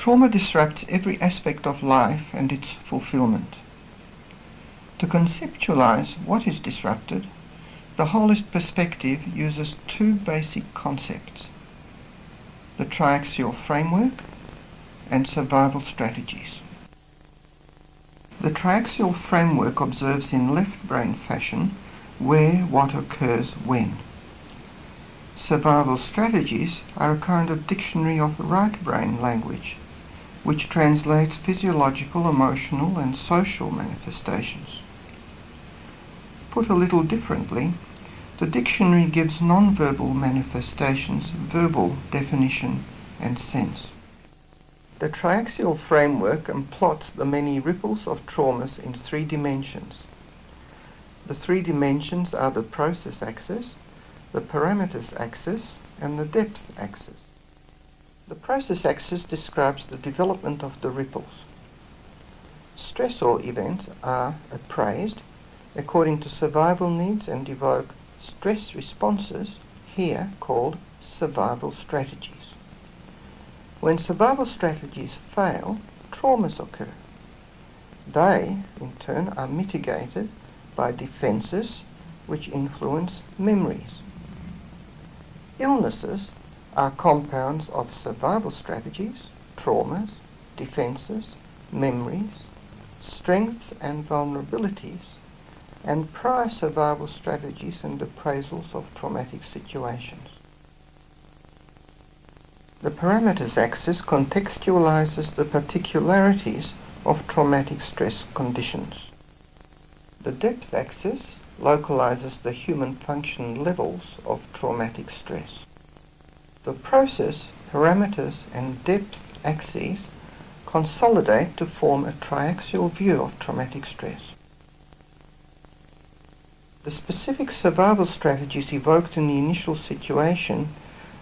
Trauma disrupts every aspect of life and its fulfillment. To conceptualize what is disrupted, the Wholist perspective uses two basic concepts: the triaxial framework and survival strategies. The triaxial framework observes in left brain fashion where what occurs when. Survival strategies are a kind of dictionary of right brain language, which translates physiological, emotional and social manifestations. Put a little differently, the dictionary gives non-verbal manifestations verbal definition and sense. The triaxial framework plots the many ripples of traumas in three dimensions. The three dimensions are the process axis, the parameters axis, and the depth axis. The process axis describes the development of the ripples. Stressor events are appraised according to survival needs and evoke stress responses, here called survival strategies. When survival strategies fail, traumas occur. They, in turn, are mitigated by defences which influence memories. Illnesses are compounds of survival strategies, traumas, defences, memories, strengths and vulnerabilities, and prior survival strategies and appraisals of traumatic situations. The parameters axis contextualizes the particularities of traumatic stress conditions. The depth axis localizes the human function levels of traumatic stress. The process, parameters and depth axes consolidate to form a triaxial view of traumatic stress. The specific survival strategies evoked in the initial situation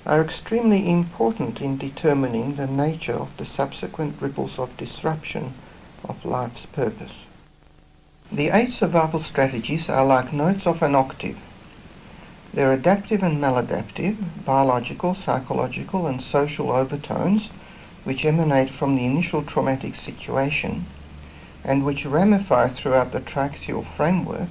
are extremely important in determining the nature of the subsequent ripples of disruption of life's purpose. The 8 survival strategies are like notes of an octave. They're adaptive and maladaptive, biological, psychological and social overtones which emanate from the initial traumatic situation and which ramify throughout the triaxial framework,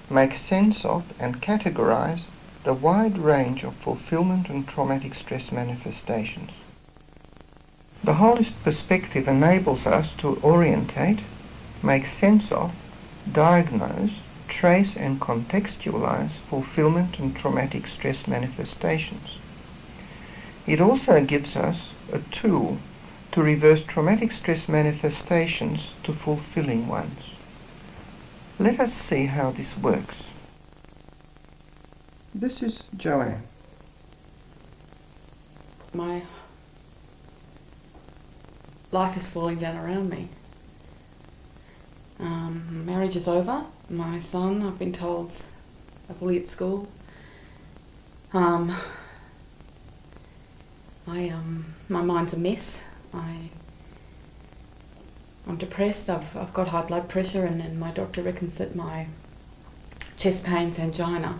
make sense of and categorize the wide range of fulfillment and traumatic stress manifestations. The Wholist perspective enables us to orientate, make sense of, diagnose, trace and contextualize fulfillment and traumatic stress manifestations. It also gives us a tool to reverse traumatic stress manifestations to fulfilling ones. Let us see how this works. This is Joanne. My life is falling down around me. Marriage is over. My son, I've been told, is a bully at school. My mind's a mess. I'm depressed. I've got high blood pressure, and my doctor reckons that my chest pain's angina.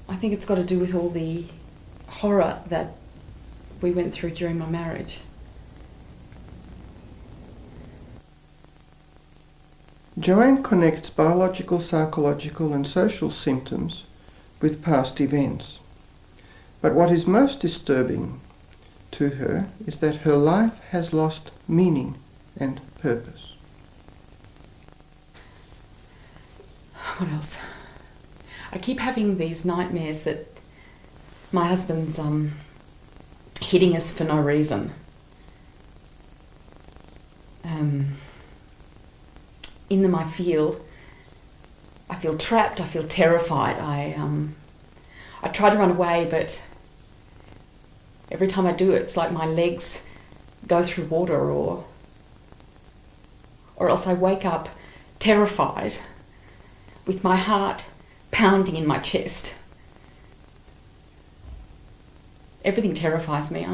I think it's got to do with all the horror that we went through during my marriage. Joanne connects biological, psychological and social symptoms with past events. But what is most disturbing to her is that her life has lost meaning and purpose. What else? I keep having these nightmares that my husband's hitting us for no reason. In them I feel trapped, I feel terrified. I try to run away, but every time I do it's like my legs go through water, or else I wake up terrified with my heart pounding in my chest. Everything terrifies me.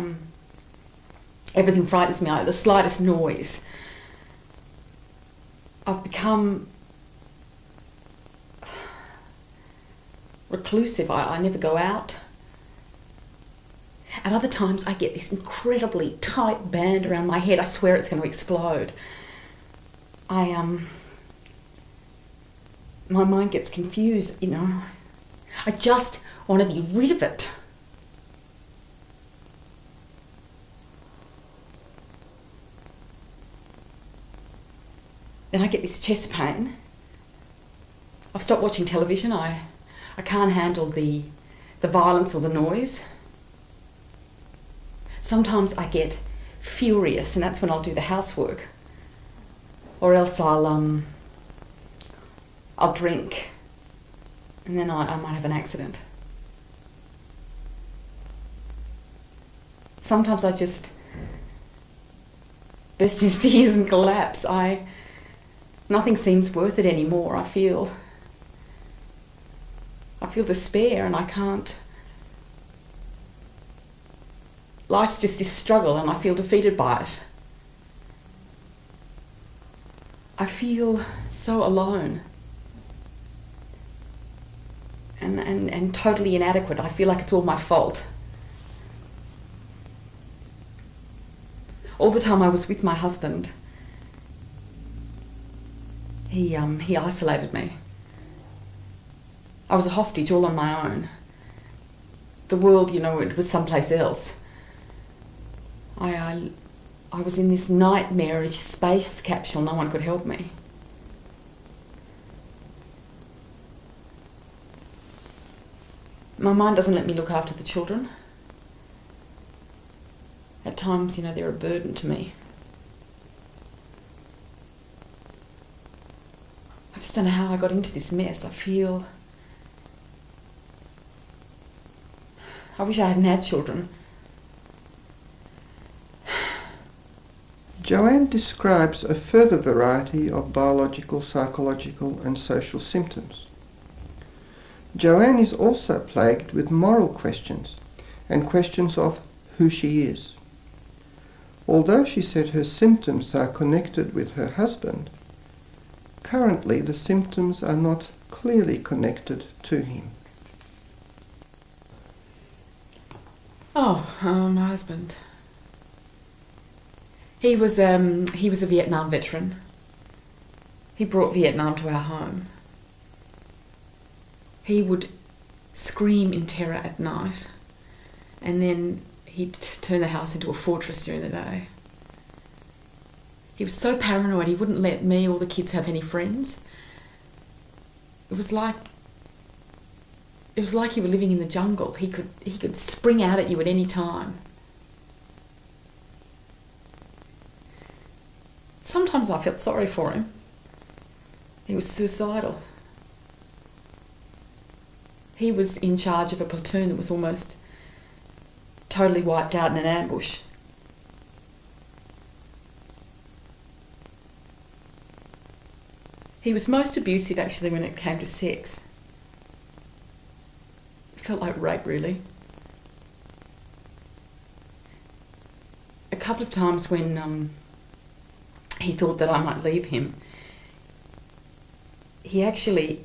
Everything frightens me. The slightest noise. I've become reclusive. I never go out. At other times I get this incredibly tight band around my head. I swear it's going to explode. My mind gets confused, you know. I just want to be rid of it. Then I get this chest pain. I've stopped watching television. I can't handle the violence or the noise. Sometimes I get furious, and that's when I'll do the housework. Or else I'll drink, and then I might have an accident. Sometimes I just burst into tears and collapse. Nothing seems worth it anymore. I feel despair, and I can't. Life's just this struggle, and I feel defeated by it. I feel so alone and totally inadequate. I feel like it's all my fault. All the time I was with my husband, he isolated me. I was a hostage all on my own. The world, you know, it was someplace else. I was in this nightmarish space capsule. No one could help me. My mind doesn't let me look after the children. At times, you know, they're a burden to me. I just don't know how I got into this mess. I wish I hadn't had children. Joanne describes a further variety of biological, psychological and social symptoms. Joanne is also plagued with moral questions and questions of who she is. Although she said her symptoms are connected with her husband, currently the symptoms are not clearly connected to him. My husband. He was a Vietnam veteran. He brought Vietnam to our home. He would scream in terror at night, and then he'd turn the house into a fortress during the day. He was so paranoid, he wouldn't let me or the kids have any friends. It was like you were living in the jungle. He could spring out at you at any time. Sometimes I felt sorry for him. He was suicidal. He was in charge of a platoon that was almost totally wiped out in an ambush. He was most abusive actually when it came to sex. It felt like rape, really. A couple of times when he thought that I might leave him, he actually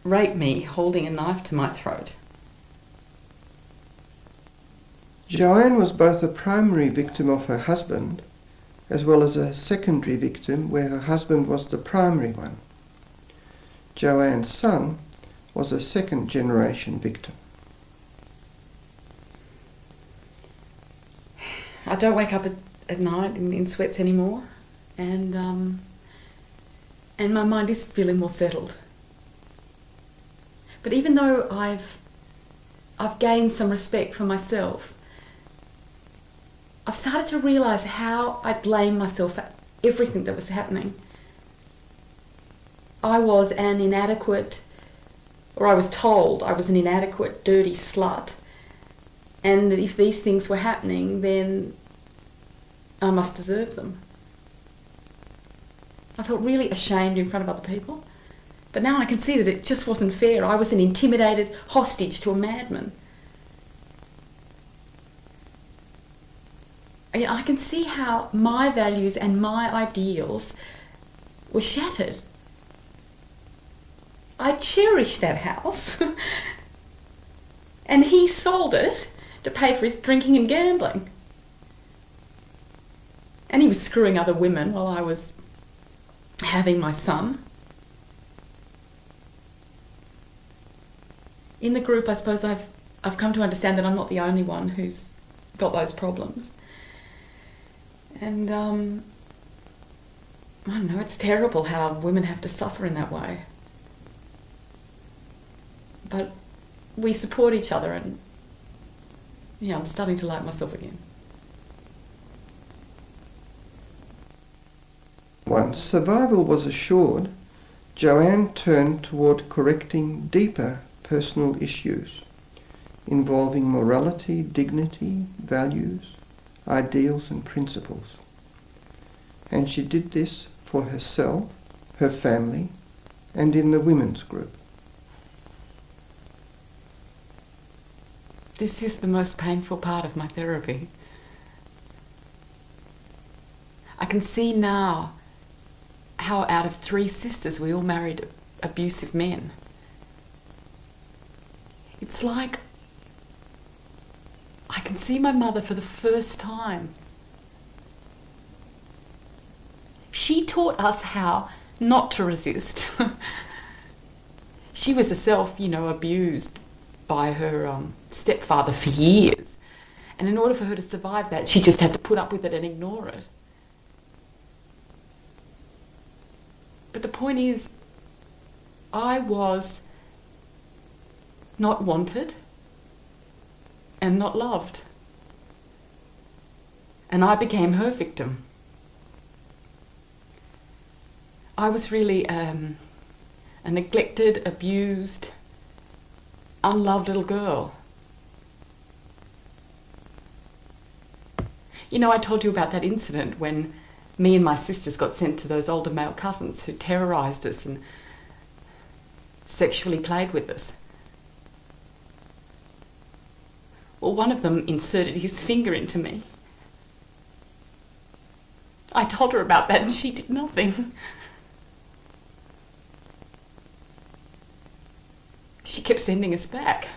raped me holding a knife to my throat. Joanne was both a primary victim of her husband as well as a secondary victim where her husband was the primary one. Joanne's son was a second generation victim. I don't wake up at night in sweats anymore, and my mind is feeling more settled. But even though I've gained some respect for myself, I've started to realise how I blame myself for everything that was happening. I was an inadequate, or I was told I was an inadequate, dirty slut, and that if these things were happening, then I must deserve them. I felt really ashamed in front of other people. But now I can see that it just wasn't fair. I was an intimidated hostage to a madman. I can see how my values and my ideals were shattered. I cherished that house. And he sold it to pay for his drinking and gambling. And he was screwing other women while I was having my son. In the group, I suppose I've come to understand that I'm not the only one who's got those problems. And I don't know, it's terrible how women have to suffer in that way. But we support each other, and yeah, I'm starting to like myself again. Once survival was assured, Joanne turned toward correcting deeper personal issues involving morality, dignity, values, ideals and principles. And she did this for herself, her family, and in the women's group. This is the most painful part of my therapy. I can see now how out of 3 sisters we all married abusive men. It's like I can see my mother for the first time. She taught us how not to resist. She was herself, abused by her stepfather for years. And in order for her to survive that, she just had to put up with it and ignore it. But the point is, I was not wanted and not loved. And I became her victim. I was really a neglected, abused, unloved little girl. I told you about that incident when me and my sisters got sent to those older male cousins who terrorised us and sexually played with us. Well, one of them inserted his finger into me. I told her about that and she did nothing. She kept sending us back.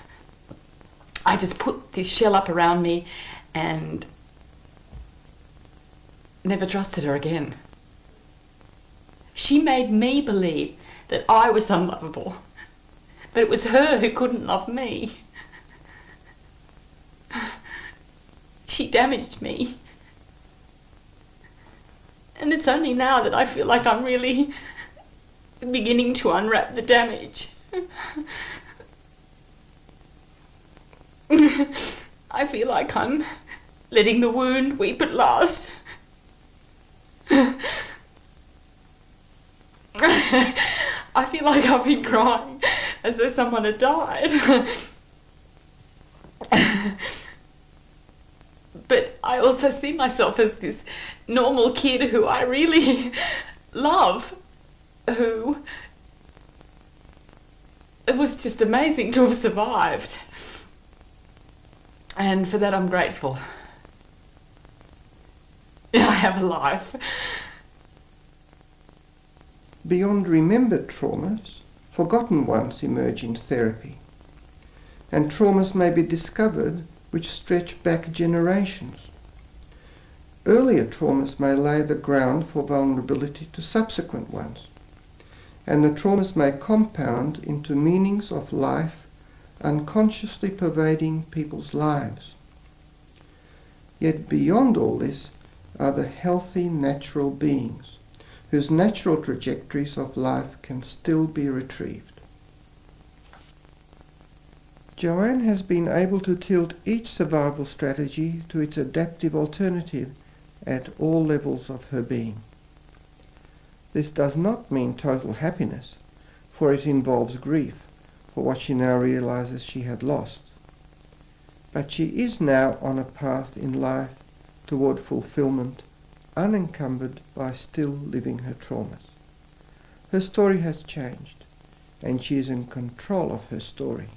I just put this shell up around me and never trusted her again. She made me believe that I was unlovable, but it was her who couldn't love me. She damaged me. And it's only now that I feel like I'm really beginning to unwrap the damage. I feel like I'm letting the wound weep at last. I feel like I've been crying as though someone had died. But I also see myself as this normal kid who I really love, who it was just amazing to have survived. And for that I'm grateful. I have a life. Beyond remembered traumas, forgotten ones emerge in therapy. And traumas may be discovered which stretch back generations. Earlier traumas may lay the ground for vulnerability to subsequent ones, and the traumas may compound into meanings of life unconsciously pervading people's lives. Yet beyond all this are the healthy natural beings, whose natural trajectories of life can still be retrieved. Joanne has been able to tilt each survival strategy to its adaptive alternative at all levels of her being. This does not mean total happiness, for it involves grief for what she now realizes she had lost. But she is now on a path in life toward fulfillment, unencumbered by still living her traumas. Her story has changed, and she is in control of her story.